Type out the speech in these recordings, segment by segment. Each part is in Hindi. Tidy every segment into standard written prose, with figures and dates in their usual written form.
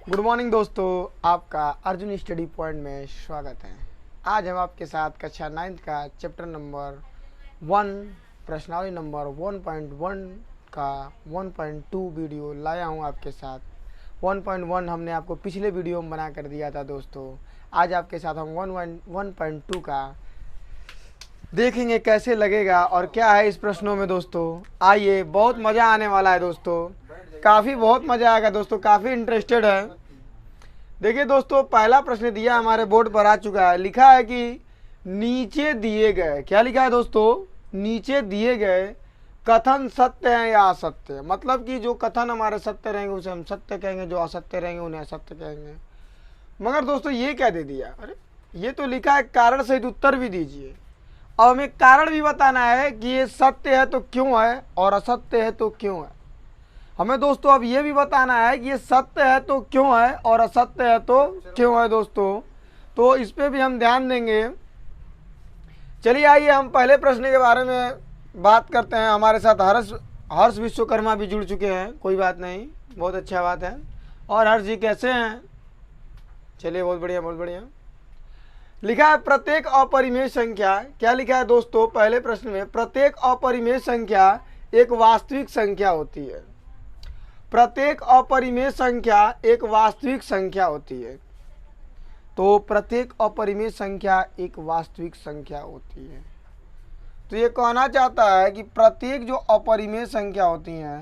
गुड मॉर्निंग दोस्तों, आपका अर्जुन स्टडी पॉइंट में स्वागत है। आज हम आपके साथ कक्षा 9th का चैप्टर नंबर 1 प्रश्नावली नंबर 1.1 का 1.2 वीडियो लाया हूं आपके साथ। 1.1 हमने आपको पिछले वीडियो में बना कर दिया था दोस्तों। आज आपके साथ हम 1.2 का देखेंगे कैसे लगेगा और क्या है इस प्रश्नों में दोस्तों। आइए, बहुत मज़ा आने वाला है दोस्तों, बहुत मज़ा आएगा दोस्तों, काफ़ी इंटरेस्टेड है। देखिए दोस्तों, पहला प्रश्न दिया हमारे बोर्ड पर आ चुका है। लिखा है कि नीचे दिए गए, क्या लिखा है दोस्तों, नीचे दिए गए कथन सत्य हैं या असत्य। मतलब कि जो कथन हमारे सत्य रहेंगे उसे हम सत्य कहेंगे, जो असत्य रहेंगे उन्हें असत्य कहेंगे। मगर दोस्तों ये क्या दे दिया, अरे ये तो लिखा है कारण सहित उत्तर भी दीजिए। अब हमें कारण भी बताना है कि ये सत्य है तो क्यों है और असत्य है तो क्यों है। हमें दोस्तों अब ये भी बताना है कि ये सत्य है तो क्यों है और असत्य है तो क्यों है दोस्तों। तो इस पे भी हम ध्यान देंगे। चलिए आइए हम पहले प्रश्न के बारे में बात करते हैं। हमारे साथ हर्ष विश्वकर्मा भी जुड़ चुके हैं, कोई बात नहीं, बहुत अच्छा बात है। और हर्ष जी कैसे हैं? चलिए बहुत बढ़िया बहुत बढ़िया। लिखा है प्रत्येक अपरिमेय संख्या, क्या लिखा है दोस्तों पहले प्रश्न में, प्रत्येक अपरिमेय संख्या एक वास्तविक संख्या होती है। प्रत्येक अपरिमेय संख्या एक वास्तविक संख्या होती है। तो प्रत्येक अपरिमेय संख्या एक वास्तविक संख्या होती है। तो ये कहना चाहता है कि प्रत्येक जो अपरिमेय संख्या होती हैं,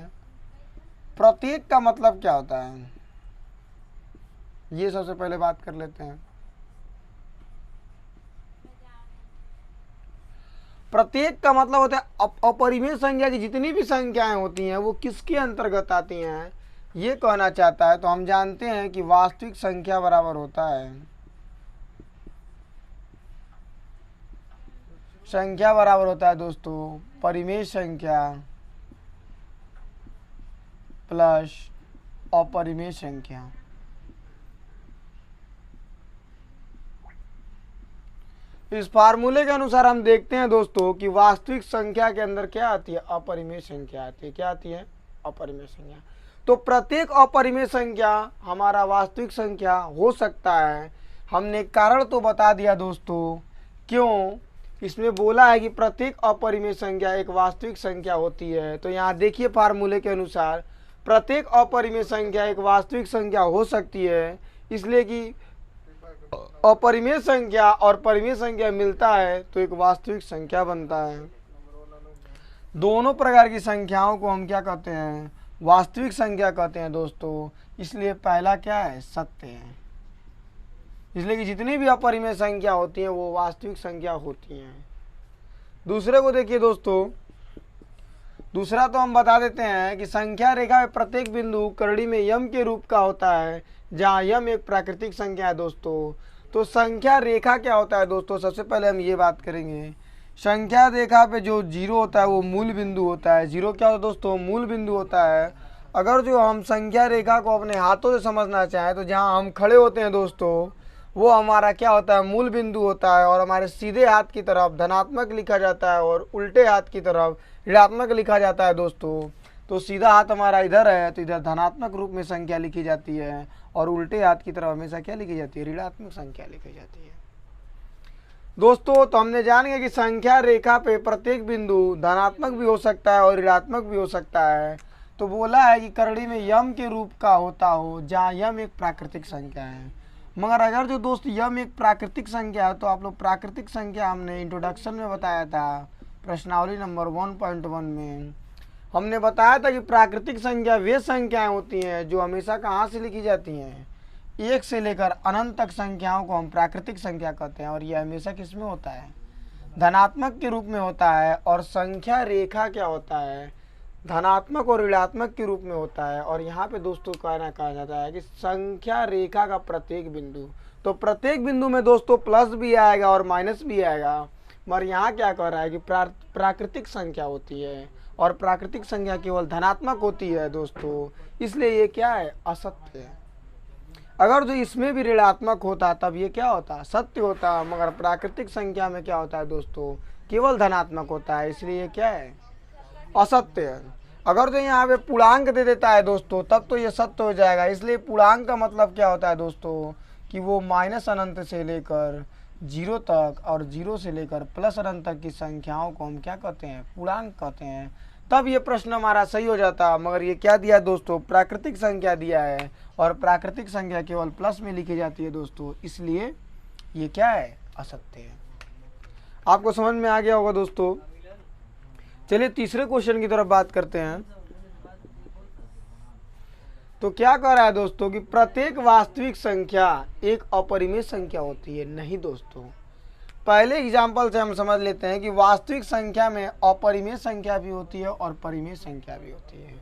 प्रत्येक का मतलब क्या होता है, ये सबसे पहले बात कर लेते हैं। प्रत्येक का मतलब होता है अपरिमेय संख्या की जितनी भी संख्याएं होती हैं वो किसके अंतर्गत आती हैं, ये कहना चाहता है। तो हम जानते हैं कि वास्तविक संख्या बराबर होता है, संख्या बराबर होता है दोस्तों परिमेय संख्या प्लस अपरिमेय संख्या। इस फार्मूले के अनुसार हम देखते हैं दोस्तों कि वास्तविक संख्या के अंदर क्या आती है, अपरिमेय संख्या आती है। क्या आती है? अपरिमेय संख्या। तो प्रत्येक अपरिमेय संख्या हमारा वास्तविक संख्या हो सकता है। हमने कारण तो बता दिया दोस्तों, क्यों इसमें बोला है कि प्रत्येक अपरिमेय संख्या एक वास्तविक संख्या होती है। तो यहाँ देखिए फार्मूले के अनुसार प्रत्येक अपरिमेय संख्या एक वास्तविक संख्या हो सकती है, इसलिए कि अपरिमेय संख्या और परिमेय संख्या मिलता है तो एक वास्तविक संख्या बनता है। दोनों प्रकार की संख्याओं को हम क्या कहते हैं, वास्तविक संख्या कहते हैं दोस्तों। इसलिए पहला क्या है, सत्य है। इसलिए कि जितनी भी अपरिमेय संख्या होती है वो वास्तविक संख्या होती हैं। दूसरे को देखिए दोस्तों, दूसरा तो हम बता देते हैं कि संख्या रेखा में प्रत्येक बिंदु करड़ी में यम के रूप का होता है, जहाँ यम एक प्राकृतिक संख्या है दोस्तों। तो संख्या रेखा क्या होता है दोस्तों, सबसे पहले हम ये बात करेंगे। संख्या रेखा पे जो जीरो होता है वो मूल बिंदु होता है। जीरो क्या होता है दोस्तों, मूल बिंदु होता है। अगर जो हम संख्या रेखा को अपने हाथों से समझना चाहें तो जहाँ हम खड़े होते हैं दोस्तों वो हमारा क्या होता है, मूल बिंदु होता है। और हमारे सीधे हाथ की तरफ धनात्मक लिखा जाता है और उल्टे हाथ की तरफ ऋणात्मक लिखा जाता है दोस्तों। तो सीधा हाथ हमारा इधर है तो इधर धनात्मक रूप में संख्या लिखी जाती है और उल्टे हाथ की तरफ हमेशा क्या लिखी जाती है, ऋणात्मक संख्या लिखी जाती है दोस्तों। तो हमने जान गया कि संख्या रेखा पे प्रत्येक बिंदु धनात्मक भी हो सकता है और ऋणात्मक भी हो सकता है। तो बोला है कि करड़ी में यम के रूप का होता हो, जहाँ यम एक प्राकृतिक संख्या है। मगर अगर जो दोस्त यम एक प्राकृतिक संख्या है तो आप लोग प्राकृतिक संख्या हमने इंट्रोडक्शन में बताया था, प्रश्नावली नंबर 1.1 में हमने बताया था कि प्राकृतिक संख्या वे संख्याएं होती हैं जो हमेशा कहाँ से लिखी जाती हैं, एक से लेकर अनंत तक संख्याओं को हम प्राकृतिक संख्या कहते हैं। और यह हमेशा किस में होता है, धनात्मक के रूप में होता है। और संख्या रेखा क्या होता है, धनात्मक और ऋणात्मक के रूप में होता है। और यहाँ पे दोस्तों कहना कहा जाता है कि संख्या रेखा का प्रत्येक बिंदु, तो प्रत्येक बिंदु में दोस्तों प्लस भी आएगा और माइनस भी आएगा। मगर यहाँ क्या कह रहा है कि प्राकृतिक संख्या होती है और प्राकृतिक संख्या केवल धनात्मक होती है दोस्तों। इसलिए ये क्या है, असत्य है। अगर जो इसमें भी ऋणात्मक होता तब ये क्या होता, सत्य होता। मगर प्राकृतिक संख्या में क्या होता है दोस्तों, केवल धनात्मक होता है, इसलिए ये क्या है, असत्य है। अगर तो यहाँ पे पूर्णांक दे देता है दोस्तों तब तो ये सत्य हो जाएगा। इसलिए पूर्णांक का मतलब क्या होता है दोस्तों कि वो माइनस अनंत से लेकर 0 तक और 0 से लेकर प्लस अनंत तक की संख्याओं को हम क्या कहते हैं, पूर्णांक कहते हैं। तब ये प्रश्न हमारा सही हो जाता। मगर ये क्या दिया दोस्तों, प्राकृतिक संख्या दिया है और प्राकृतिक संख्या केवल प्लस में लिखी जाती है दोस्तों, इसलिए ये क्या है, असत्य है। आपको समझ में आ गया होगा दोस्तों। चलिए तीसरे क्वेश्चन की तरफ बात करते हैं। तो क्या कह रहा है दोस्तों कि प्रत्येक वास्तविक संख्या एक अपरिमेय संख्या होती है। नहीं दोस्तों, पहले एग्जाम्पल से हम समझ लेते हैं कि वास्तविक संख्या में अपरिमेय संख्या भी होती है और परिमेय संख्या भी होती है।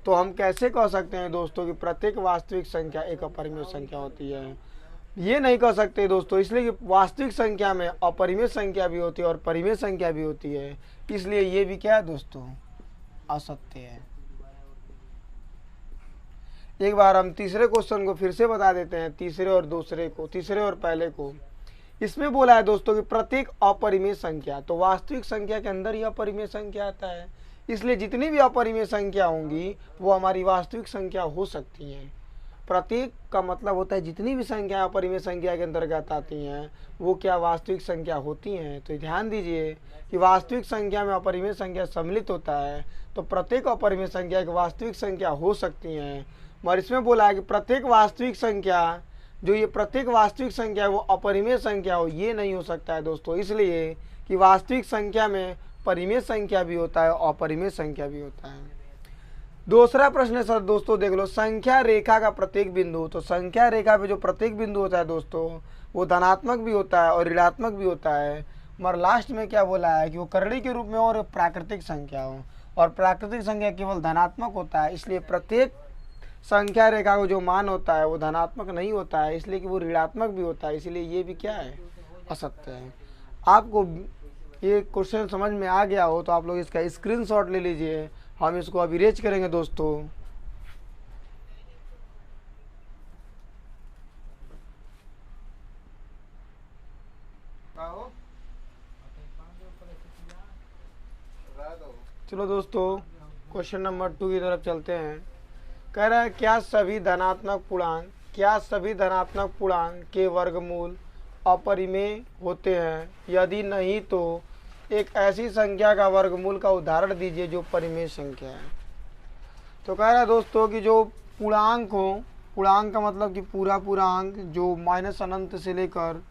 तो हम कैसे कह सकते हैं दोस्तों कि प्रत्येक वास्तविक संख्या एक अपरिमेय संख्या होती है, ये नहीं कह सकते दोस्तों, इसलिए कि वास्तविक संख्या में अपरिमेय संख्या भी होती है और परिमेय संख्या भी होती है, इसलिए ये भी क्या है दोस्तों, असत्य है। एक बार हम तीसरे क्वेश्चन को फिर से बता देते हैं, तीसरे और पहले को। इसमें बोला है दोस्तों कि प्रत्येक अपरिमेय संख्या, तो वास्तविक संख्या के अंदर ही अपरिमेय संख्या आता है, इसलिए जितनी भी अपरिमेय संख्या होंगी वो हमारी वास्तविक संख्या हो सकती हैं। प्रत्येक का मतलब होता है जितनी भी संख्या अपरिमेय संख्या के अंतर्गत आती हैं वो क्या वास्तविक संख्या होती हैं। तो ध्यान दीजिए कि वास्तविक संख्या में अपरिमेय संख्या सम्मिलित होता है, तो प्रत्येक अपरिमेय संख्या एक वास्तविक संख्या हो सकती हैं। और इसमें बोला है कि प्रत्येक वास्तविक संख्या, जो ये प्रत्येक वास्तविक संख्या है वो अपरिमेय संख्या हो, ये नहीं हो सकता है दोस्तों, इसलिए कि वास्तविक संख्या में परिमेय संख्या भी होता है और अपरिमेय संख्या भी होता है। दूसरा प्रश्न है सर दोस्तों, देख लो, संख्या रेखा का प्रत्येक बिंदु। तो संख्या रेखा पे जो प्रत्येक बिंदु होता है दोस्तों वो धनात्मक भी होता है और ऋणात्मक भी होता है। मगर लास्ट में क्या बोला है कि वो करड़ी के रूप में और प्राकृतिक संख्या हो, और प्राकृतिक संख्या केवल धनात्मक होता है, इसलिए प्रत्येक संख्या रेखा को जो मान होता है वो धनात्मक नहीं होता है, इसलिए कि वो ऋणात्मक भी होता है, इसलिए ये भी क्या है, असत्य है। आपको ये क्वेश्चन समझ में आ गया हो तो आप लोग इसका स्क्रीनशॉट ले लीजिए, हम इसको अभी रेज करेंगे दोस्तों। चलो दोस्तों क्वेश्चन नंबर 2 की तरफ चलते हैं। कह रहा है क्या सभी धनात्मक पूर्णांक के वर्गमूल अपरिमेय होते हैं, यदि नहीं तो एक ऐसी संख्या का वर्गमूल का उदाहरण दीजिए जो परिमेय संख्या है। तो कह रहा है दोस्तों कि जो पूर्णांक हो, पूर्णांक का मतलब कि पूरा अंक जो माइनस अनंत से लेकर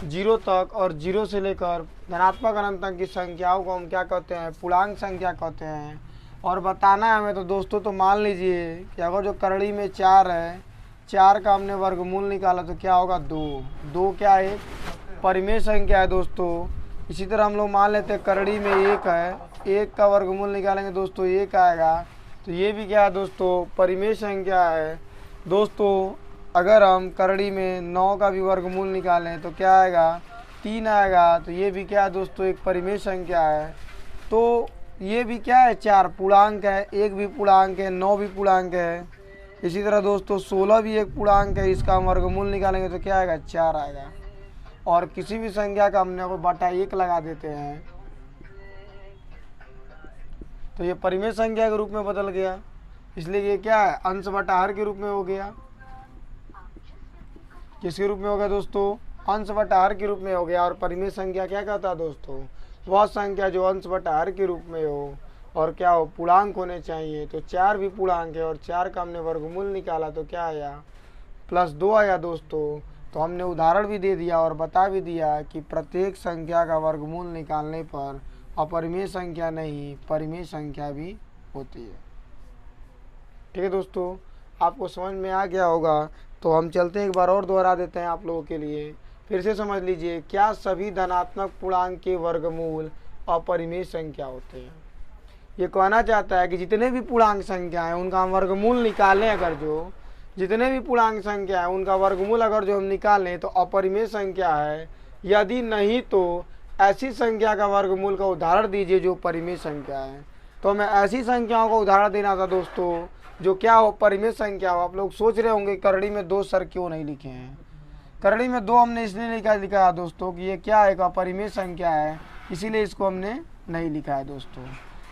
0 तक और 0 से लेकर धनात्मक अनंत तक की संख्याओं को हम क्या कहते हैं, पूर्णांक संख्या कहते हैं। और बताना है हमें तो दोस्तों, तो मान लीजिए कि अगर जो करड़ी में 4 है, 4 का हमने वर्गमूल निकाला तो क्या होगा, 2 क्या है, परिमेय संख्या है दोस्तों। इसी तरह हम लोग मान लेते हैं करड़ी में 1 है, 1 का वर्गमूल निकालेंगे दोस्तों 1 आएगा, तो ये भी क्या है दोस्तों, परिमेय संख्या है दोस्तों। अगर हम करड़ी में 9 का भी वर्गमूल निकालें तो क्या आएगा, 3 आएगा, तो ये भी क्या है दोस्तों, एक परिमेय संख्या है। तो ये भी क्या है, 4 पूर्णांक है, 1 भी पूर्णांक है, 9 भी पूर्णांक है। इसी तरह दोस्तों 16 भी एक पूर्णांक है, इसका हम वर्गमूल निकालेंगे तो क्या आएगा, 4 आएगा। और किसी भी संख्या का हमने को बटा 1 लगा देते हैं तो ये परिमेय संख्या के रूप में बदल गया, इसलिए ये क्या है, अंश बटा हर के रूप में हो गया। किसके रूप में हो गया दोस्तों, अंश बटा हर के रूप में हो गया। और परिमेय संख्या क्या कहता है दोस्तों, वह संख्या जो अंश बटा हर के रूप में हो और क्या हो, पूर्णांक होने चाहिए। तो 4 भी पूर्णांक है और 4 का हमने वर्गमूल निकाला तो क्या आया, +2 आया दोस्तों। तो हमने उदाहरण भी दे दिया और बता भी दिया कि प्रत्येक संख्या का वर्गमूल निकालने पर अपरिमेय संख्या नहीं परिमेय संख्या भी होती है। ठीक है दोस्तों, आपको समझ में आ गया होगा। तो हम चलते हैं, एक बार और दोहरा देते हैं आप लोगों के लिए, फिर से समझ लीजिए। क्या सभी धनात्मक पूर्णांक के वर्गमूल अपरिमेय संख्या होते हैं। ये कहना चाहता है कि जितने भी पूर्णांक संख्या हैं उनका हम वर्गमूल निकालें, अगर जो जितने भी पूर्णांक संख्या है उनका वर्गमूल अगर जो हम निकालें तो अपरिमेय संख्या है, यदि नहीं तो ऐसी संख्या का वर्गमूल का उदाहरण दीजिए जो परिमेय संख्या है। तो हमें ऐसी संख्याओं का उदाहरण देना था दोस्तों जो क्या हो, परिमेय संख्या हो। आप लोग सोच रहे होंगे करड़ी में 2 सर क्यों नहीं लिखे हैं। करड़ी में 2 हमने इसलिए लिखा है दोस्तों कि ये क्या है, अपरिमेय संख्या है, इसीलिए इसको हमने नहीं लिखा है दोस्तों।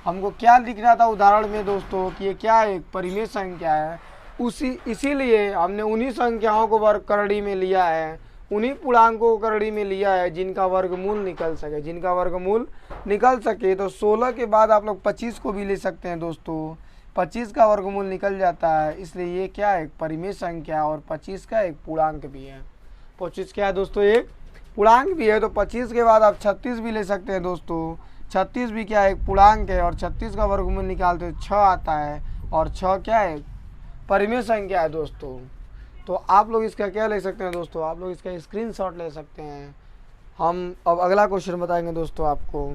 हमको क्या लिखना था उदाहरण में दोस्तों कि ये क्या एक परिमेय संख्या है, इसीलिए हमने उन्हीं संख्याओं को वर्ग करड़ी में लिया है, उन्हीं पूर्णांकों को करड़ी में लिया है जिनका वर्गमूल निकल सके। तो 16 के बाद आप लोग 25 को भी ले सकते हैं दोस्तों, 25 का वर्गमूल निकल जाता है, इसलिए ये क्या है एक परिमेय संख्या और 25 का एक पूर्णांक भी है। 25 क्या है दोस्तों एक पूर्णांक भी है। तो 25 के बाद आप 36 भी ले सकते हैं दोस्तों, 36 भी क्या है एक पूर्णांक है और 36 का वर्गमूल निकालते तो 6 आता है और 6 क्या है परिमेय संख्या है दोस्तों। तो आप लोग इसका क्या ले सकते हैं दोस्तों, आप लोग इसका स्क्रीनशॉट ले सकते हैं। हम अब अगला क्वेश्चन बताएंगे दोस्तों आपको।